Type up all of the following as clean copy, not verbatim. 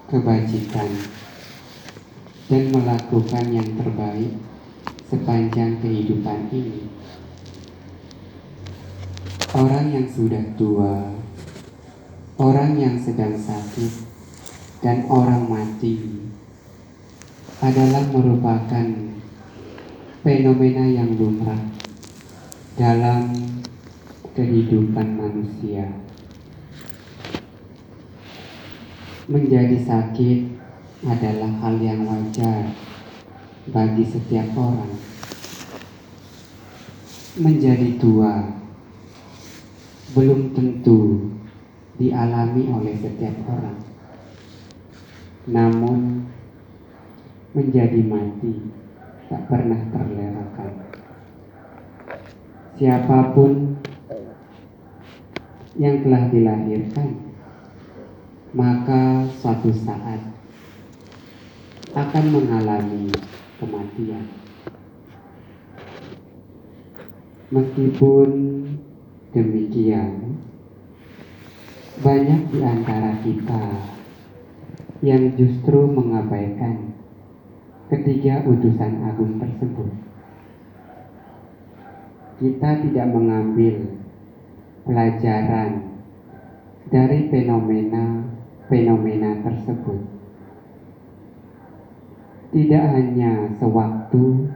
kebajikan, dan melakukan yang terbaik sepanjang kehidupan ini. Orang yang sudah tua, orang yang sedang sakit, dan orang mati adalah merupakan fenomena yang lumrah dalam kehidupan manusia. Menjadi sakit adalah hal yang wajar bagi setiap orang. Menjadi tua belum tentu dialami oleh setiap orang. Namun menjadi mati tak pernah terlewatkan. Siapapun yang telah dilahirkan, maka suatu saat akan mengalami kematian. Meskipun demikian, banyak di antara kita yang justru mengabaikan ketiga utusan agung tersebut. Kita tidak mengambil pelajaran dari fenomena tersebut. Tidak hanya sewaktu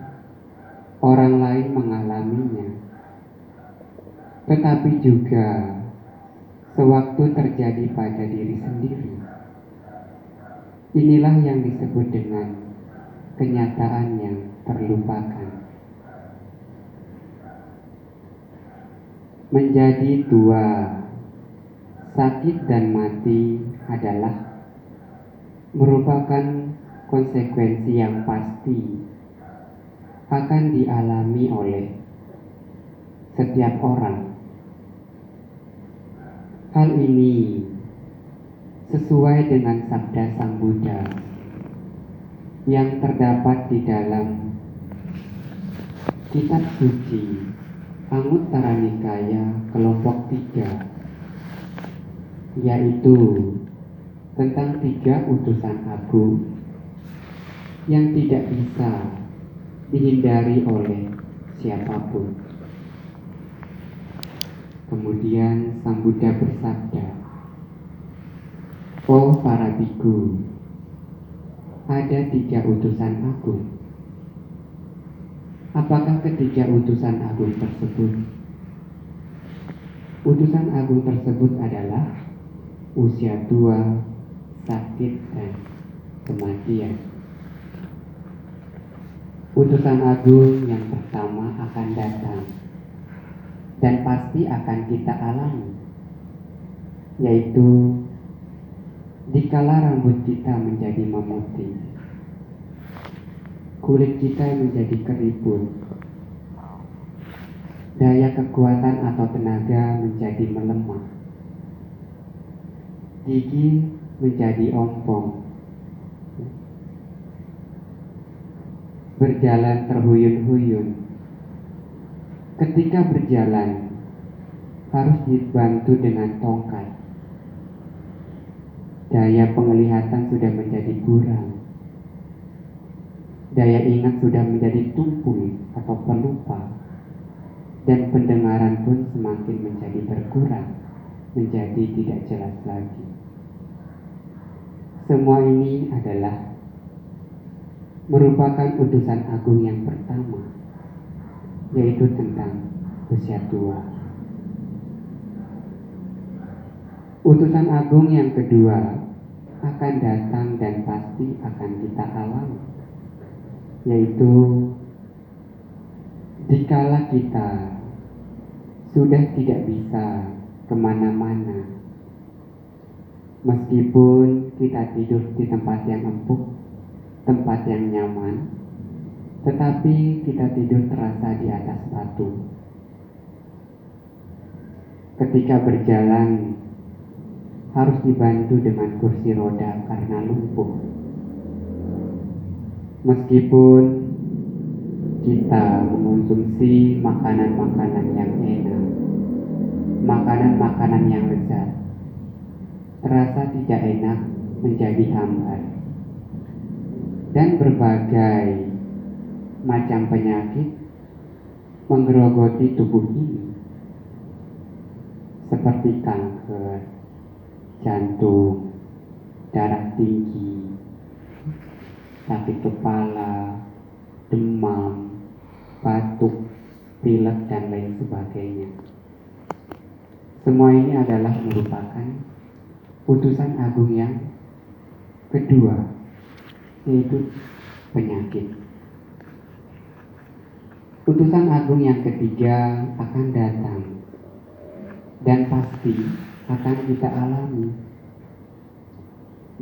orang lain mengalaminya, tetapi juga sewaktu terjadi pada diri sendiri. Inilah yang disebut dengan kenyataan yang terlupakan. Menjadi tua, sakit dan mati adalah merupakan konsekuensi yang pasti akan dialami oleh setiap orang. Hal ini sesuai dengan sabda Sang Buddha yang terdapat di dalam kitab suci Anguttara Nikaya kelompok 3, yaitu tentang 3 utusan agung yang tidak bisa dihindari oleh siapapun. Kemudian Sang Buddha bersabda, "Oh para biku, ada 3 utusan agung. Apakah ketiga utusan agung tersebut? Utusan agung tersebut adalah usia tua, sakit, dan kematian. Utusan agung yang pertama akan datang dan pasti akan kita alami, yaitu dikala rambut kita menjadi memutih, kulit kita menjadi keriput, daya kekuatan atau tenaga menjadi melemah, gigi menjadi ompong, berjalan terhuyun-huyun. Ketika berjalan harus dibantu dengan tongkat. Daya penglihatan sudah menjadi kurang. Daya ingat sudah menjadi tumpul atau pelupa. Dan pendengaran pun semakin menjadi berkurang, menjadi tidak jelas lagi. Semua ini adalah merupakan utusan agung yang pertama, yaitu tentang usia tua. Utusan agung yang kedua akan datang dan pasti akan kita alami, yaitu dikala kita sudah tidak bisa kemana-mana, meskipun kita tidur di tempat yang empuk, tempat yang nyaman, tetapi kita tidur terasa di atas batu. Ketika berjalan harus dibantu dengan kursi roda karena lumpuh. Meskipun kita mengonsumsi makanan-makanan yang enak, makanan-makanan yang lezat, terasa tidak enak menjadi hambar, dan berbagai macam penyakit menggerogoti tubuh ini, seperti kanker, jantung, darah tinggi, sakit kepala, demam, batuk, pilek, dan lain sebagainya. Semua ini adalah merupakan putusan agung yang kedua, yaitu penyakit. Putusan agung yang ketiga akan datang dan pasti akan kita alami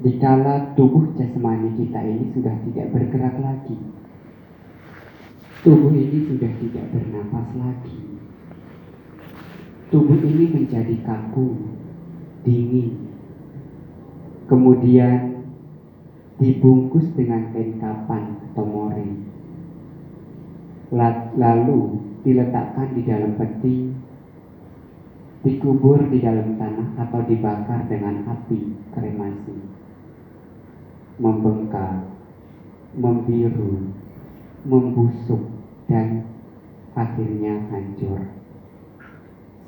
dikala tubuh jasmani kita ini sudah tidak bergerak lagi. Tubuh ini sudah tidak bernapas lagi. Tubuh ini menjadi kaku, dingin, kemudian dibungkus dengan kain kapan atau mori, lalu diletakkan di dalam peti, dikubur di dalam tanah atau dibakar dengan api kremasi, membengkak, membiru, membusuk, dan akhirnya hancur.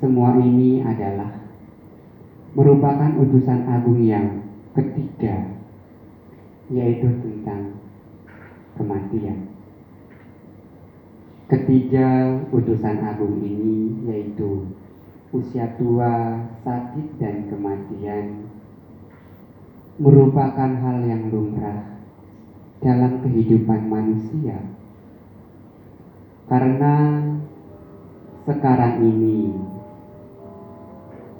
Semua ini adalah merupakan utusan agung yang ketiga, yaitu tentang kematian. Ketiga utusan agung ini yaitu usia tua, sakit, dan kematian merupakan hal yang lumrah dalam kehidupan manusia. Karena sekarang ini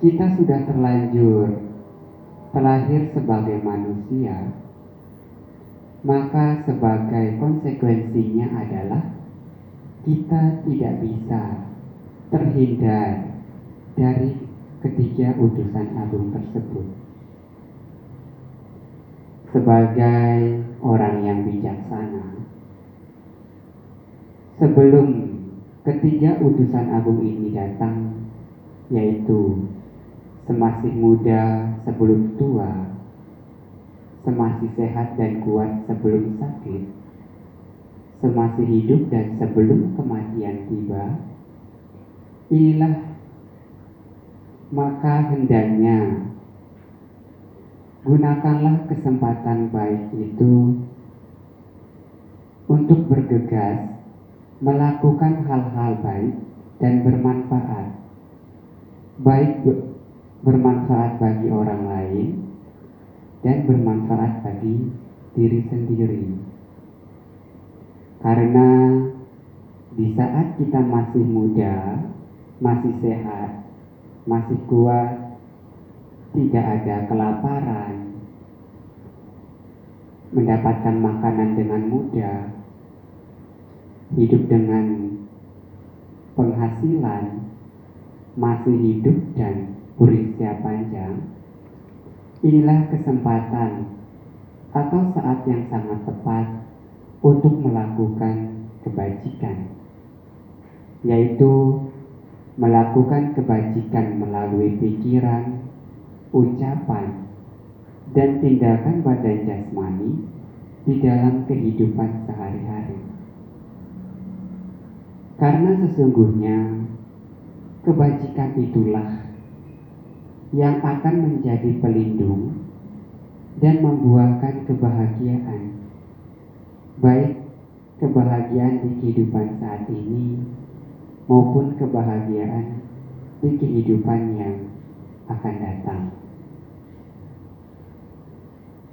kita sudah terlanjur terlahir sebagai manusia, maka sebagai konsekuensinya adalah kita tidak bisa terhindar dari ketiga utusan agung tersebut. Sebagai orang yang bijaksana, sebelum ketiga utusan agung ini datang, yaitu semasih muda sebelum tua, semasih sehat dan kuat sebelum sakit, semasih hidup dan sebelum kematian tiba, inilah maka hendaknya gunakanlah kesempatan baik itu untuk bergegas melakukan hal-hal baik dan bermanfaat, baik bermanfaat bagi orang lain dan bermanfaat bagi diri sendiri. Karena di saat kita masih muda, masih sehat, masih kuat, tidak ada kelaparan, mendapatkan makanan dengan mudah, hidup dengan penghasilan, masih hidup dan berusia panjang, inilah kesempatan atau saat yang sangat tepat untuk melakukan kebajikan, yaitu melakukan kebajikan melalui pikiran, ucapan, dan tindakan badan jasmani di dalam kehidupan sehari-hari. Karena sesungguhnya kebajikan itulah yang akan menjadi pelindung dan membuahkan kebahagiaan, baik kebahagiaan di kehidupan saat ini maupun kebahagiaan di kehidupan yang akan datang.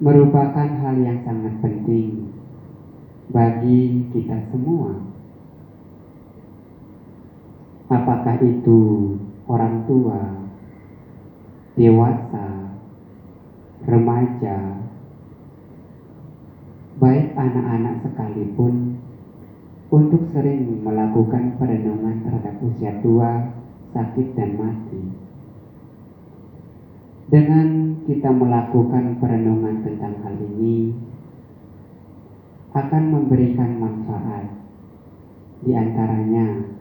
Merupakan hal yang sangat penting bagi kita semua, apakah itu orang tua, dewasa, remaja, baik anak-anak sekalipun, untuk sering melakukan perenungan terhadap usia tua, sakit, dan mati. Dengan kita melakukan perenungan tentang hal ini akan memberikan manfaat. Di antaranya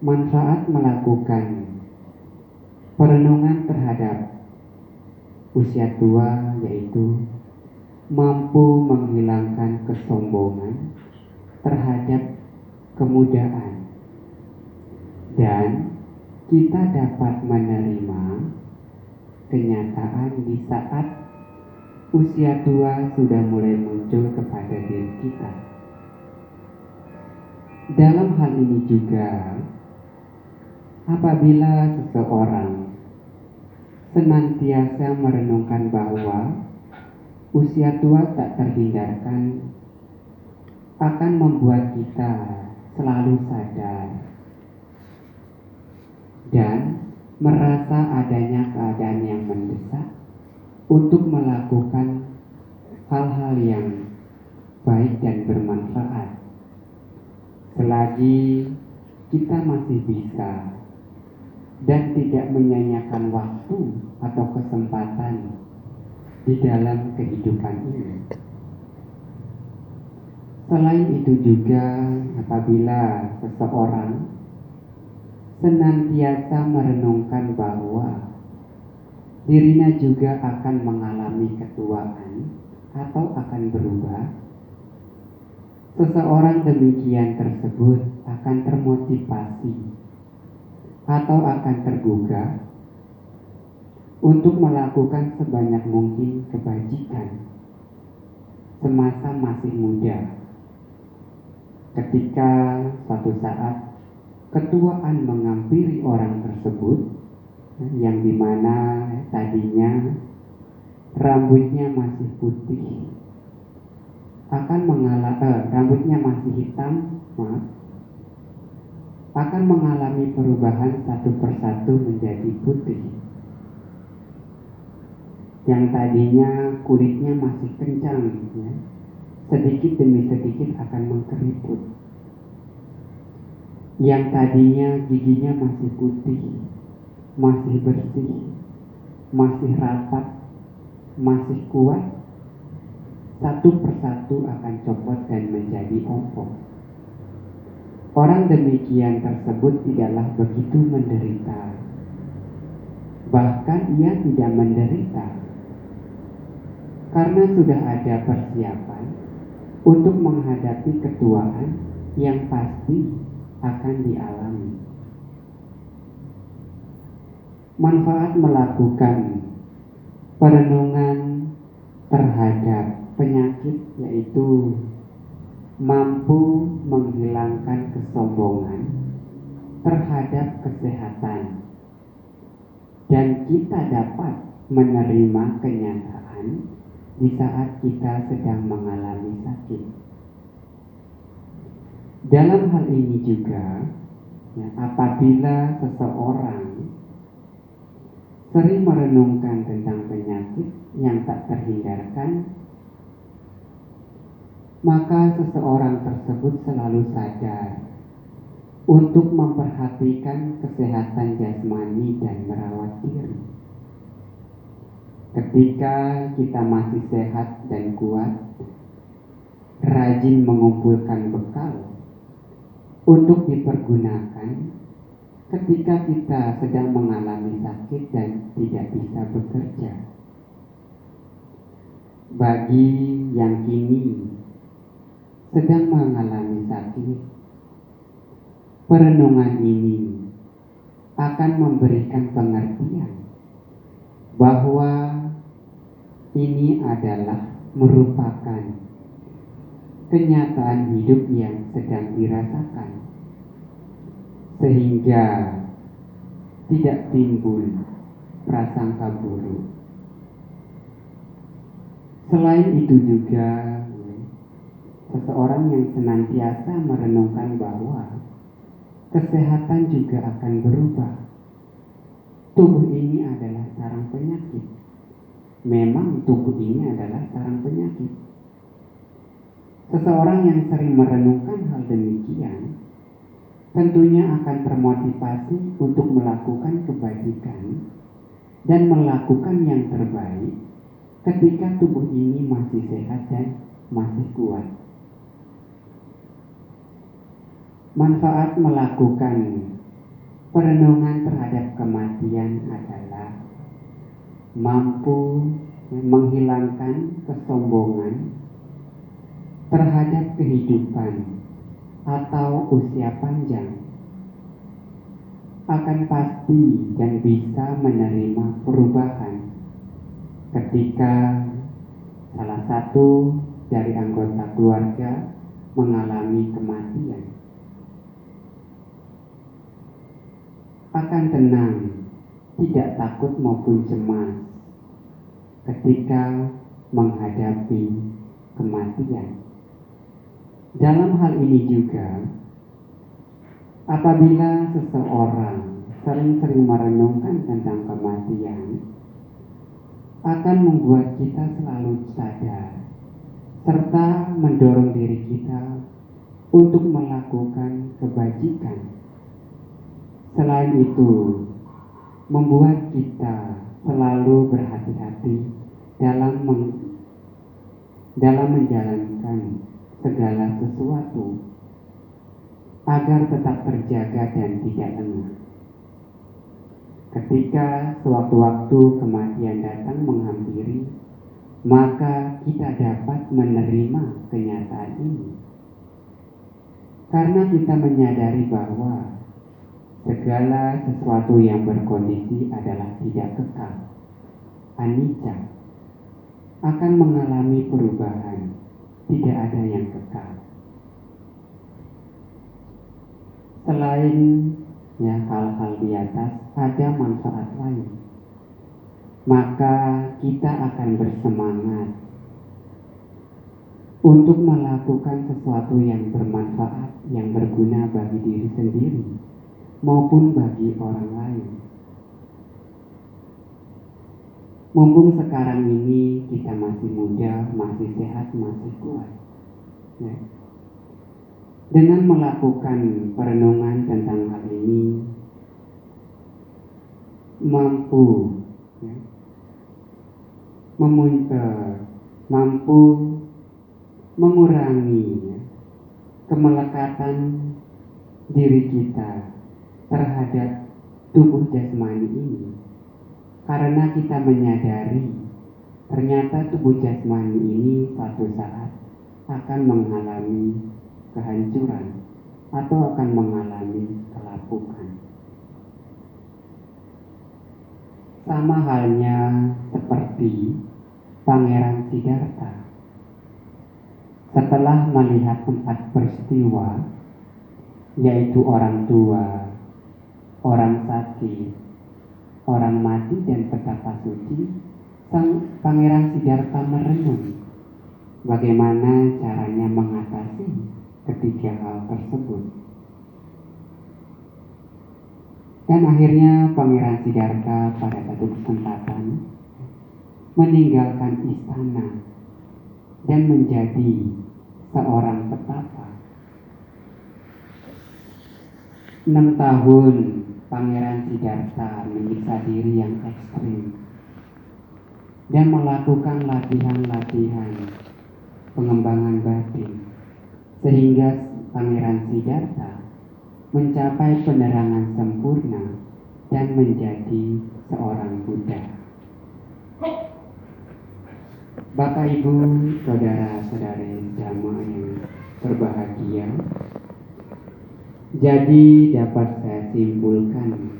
manfaat melakukan perenungan terhadap usia tua yaitu mampu menghilangkan kesombongan terhadap kemudaan, dan kita dapat menerima kenyataan di saat usia tua sudah mulai muncul kepada diri kita. Dalam hal ini juga, apabila seseorang senantiasa merenungkan bahwa usia tua tak terhindarkan akan membuat kita selalu sadar dan merasa adanya keadaan yang mendesak untuk melakukan hal-hal yang baik dan bermanfaat selagi kita masih bisa dan tidak menyanyiakan waktu atau kesempatan di dalam kehidupan ini. Selain itu juga, apabila seseorang senantiasa merenungkan bahwa dirinya juga akan mengalami ketuaan atau akan berubah, seseorang demikian tersebut akan termotivasi atau akan tergugah untuk melakukan sebanyak mungkin kebajikan semasa masih muda. Ketika suatu saat ketuaan menghampiri orang tersebut, yang dimana tadinya rambutnya masih putih, rambutnya masih hitam, akan mengalami perubahan satu persatu menjadi putih. Yang tadinya kulitnya masih kencang, sedikit demi sedikit akan mengkeriput. Yang tadinya giginya masih putih, masih bersih, masih rapat, masih kuat, satu persatu akan copot dan menjadi ompong. Orang demikian tersebut tidaklah begitu menderita. Bahkan ia tidak menderita karena sudah ada persiapan untuk menghadapi ketuaan yang pasti akan dialami. Manfaat melakukan perenungan terhadap penyakit yaitu mampu menghilangkan kesombongan terhadap kesehatan, dan kita dapat menerima kenyataan di saat kita sedang mengalami sakit. Dalam hal ini juga, apabila seseorang sering merenungkan tentang penyakit yang tak terhindarkan, maka seseorang tersebut selalu sadar untuk memperhatikan kesehatan jasmani dan merawat diri. Ketika kita masih sehat dan kuat, rajin mengumpulkan bekal untuk dipergunakan ketika kita sedang mengalami sakit dan tidak bisa bekerja. Bagi yang kini sedang mengalami sakit, perenungan ini akan memberikan pengertian bahwa ini adalah merupakan kenyataan hidup yang sedang dirasakan, sehingga tidak timbul prasangka buruk. Selain itu juga, seseorang yang senantiasa merenungkan bahwa kesehatan juga akan berubah. Tubuh ini adalah sarang penyakit. Memang tubuh ini adalah sarang penyakit. Seseorang yang sering merenungkan hal demikian tentunya akan termotivasi untuk melakukan kebajikan dan melakukan yang terbaik ketika tubuh ini masih sehat dan masih kuat. Manfaat melakukan perenungan terhadap kematian adalah mampu menghilangkan kesombongan terhadap kehidupan atau usia panjang, akan pasti dan bisa menerima perubahan ketika salah satu dari anggota keluarga mengalami kematian. Akan tenang, tidak takut maupun cemas ketika menghadapi kematian. Dalam hal ini juga, apabila seseorang sering-sering merenungkan tentang kematian, akan membuat kita selalu sadar serta mendorong diri kita untuk melakukan kebajikan. Selain itu, membuat kita selalu berhati-hati dalam menjalankan segala sesuatu agar tetap terjaga dan tidak lengah. Ketika sewaktu-waktu kematian datang menghampiri, maka kita dapat menerima kenyataan ini. Karena kita menyadari bahwa segala sesuatu yang berkondisi adalah tidak kekal, anicca, akan mengalami perubahan, tidak ada yang kekal. Selain hal-hal di atas, ada manfaat lain. Maka kita akan bersemangat untuk melakukan sesuatu yang bermanfaat, yang berguna bagi diri sendiri maupun bagi orang lain. Mumpung sekarang ini kita masih muda, masih sehat, masih kuat, dengan melakukan perenungan tentang hal ini, mampu mengurangi kemelekatan diri kita terhadap tubuh jasmani ini, karena kita menyadari ternyata tubuh jasmani ini suatu saat akan mengalami kehancuran atau akan mengalami kelapukan. Sama halnya seperti Pangeran Siddhartha. Setelah melihat 4 peristiwa, yaitu orang tua, orang sakit, orang mati, dan petaka suci, sang Pangeran Siddhartha merenung bagaimana caranya mengatasi ketiga hal tersebut. Dan akhirnya Pangeran Siddhartha pada satu kesempatan meninggalkan istana dan menjadi seorang petapa. 6 tahun Pangeran Siddhartha menyiksa diri yang ekstrim dan melakukan latihan-latihan pengembangan batin, sehingga Pangeran Siddhartha mencapai penerangan sempurna dan menjadi seorang Buddha. Bapak, Ibu, saudara-saudari jamaah yang berbahagia, jadi dapat saya simpulkan,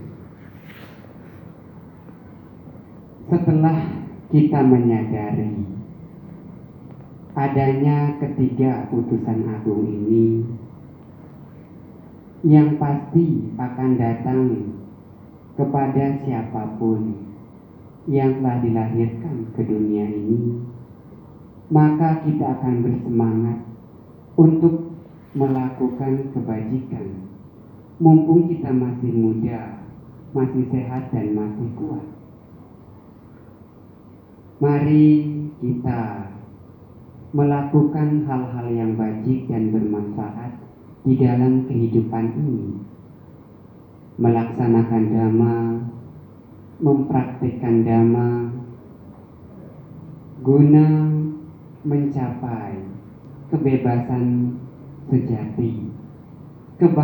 setelah kita menyadari adanya ketiga putusan agung ini, yang pasti akan datang kepada siapapun yang telah dilahirkan ke dunia ini, maka kita akan bersemangat untuk melakukan kebajikan. Mumpung kita masih muda, masih sehat, dan masih kuat, mari kita melakukan hal-hal yang baik dan bermanfaat di dalam kehidupan ini, melaksanakan dhamma, mempraktikkan dhamma, guna mencapai kebebasan sejati,